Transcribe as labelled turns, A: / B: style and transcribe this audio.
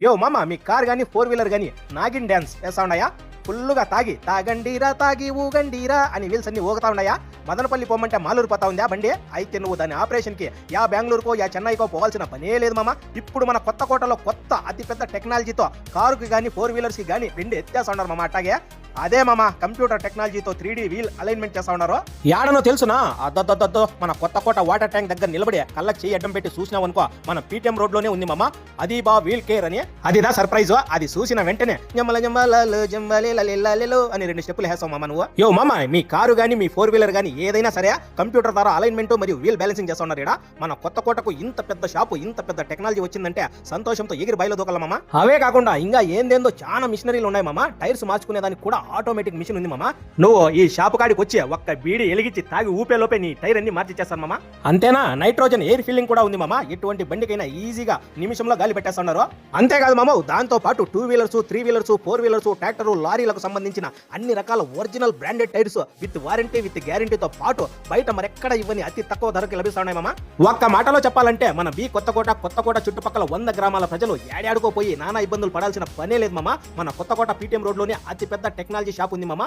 A: యో మామ, మీ కార్ గానీ ఫోర్ వీలర్ గానీ నాగిన్ డ్యాన్స్ వేస్తా ఉన్నాయా? ఫుల్లుగా తాగి తాగండిరా తాగి ఊగండిరా అని వీల్స్ అన్ని ఊగుతా ఉన్నాయా? మదనపల్లి పోమంటే మాలూరు పోతా ఉందా బండి? అయితే నువ్వు దాని ఆపరేషన్ కి యా బెంగళూరుకో యా చెన్నైకో పోవాల్సిన పనే లేదు మామ. ఇప్పుడు మన కొత్త కోటలో కొత్త అతిపెద్ద టెక్నాలజీతో కారుకి గానీ ఫోర్ వీలర్స్ కి గానీ రెండు ఎత్తేస్తా ఉన్నారు మామ. అట్టాగే అదే మామ, కంప్యూటర్ టెక్నాలజీతో 3D వీల్ అలైన్మెంట్ చేస్తా ఉన్నారు. యాడనో తెలుసునా? అద్దొద్దొద్దో మన కొత్త కోట వాటర్ ట్యాంక్ దగ్గర నిలబడి కళ్ళకి చేయి అడ్డం పెట్టి చూసినావు అనుకో, మన పీటీఎం రోడ్ లోనే ఉంది మామ. అది బా వీల్ కేర్ అని, అదిదా సర్ప్రైజ్. అది చూసిన వెంటనే జమ్మల జంబాలలో జంబాలి లలిలో అని 2 స్టెప్పులు వేస్తావు మామ నువ్వు. యో మామ, మీ కారు గానీ మీ ఫోర్ వీలర్ గానీ ఏదైనా సరే కంప్యూటర్ ద్వారా అలైన్మెంట్ మరియు వీల్ బ్యాలెన్సింగ్ చేస్తా ఉన్నారు. మన కొత్త కోటకు ఇంత పెద్ద షాపు, ఇంత పెద్ద టెక్నాలజీ వచ్చిందంటే సంతోషంతో ఎగిరి బయలు దూకల మామ. అవే కాకుండా ఇంకా ఏందేందో చాలా మిషనరీలు ఉన్నాయి మామ. టైర్స్ మార్చుకునే దానికి కూడా ఆటోమేటిక్ మిషన్ ఉంది మామ. నువ్వు ఈ షాపు కాడికి వచ్చి ఒక్క బీడి ఎలిగించి తాగి ఊపేలోపే నీ టైర్ అన్ని మార్చి చేస్తాను మామ. అంతేనా, నైట్రోజన్ ఎయిర్ ఫిల్లింగ్ కూడా ఉంది మామ. ఎటువంటి బండికైనా ఈజీగా నిమిషంలో గాలి పెట్టేస్తున్నారు. అంతేకాదు మామ, దాంతో పాటు 2 వీలర్స్ 3 వీలర్స్ 4 వీలర్స్ ట్రాక్టర్ లారీలకు సంబంధించిన అన్ని రకాల original branded tyres with warranty with గ్యారంటీతో పాటు బయట మరెక్కడ ఇవ్వని అతి తక్కువ ధరకు లభిస్తున్నాయి మామ. ఒక్క మాటలో చెప్పాలంటే మన బి కొత్తకోట చుట్టుపక్కల 100 గ్రామాల ప్రజలు ఏడాడుకోపోయి నానా ఇబ్బందులు పడాల్సిన పనే లేదు మామ. మన కొత్తకోట పీటీఎం రోడ్ లోనే అతి పెద్ద టెక్నాలజీ షాప్ ఉంది మామ.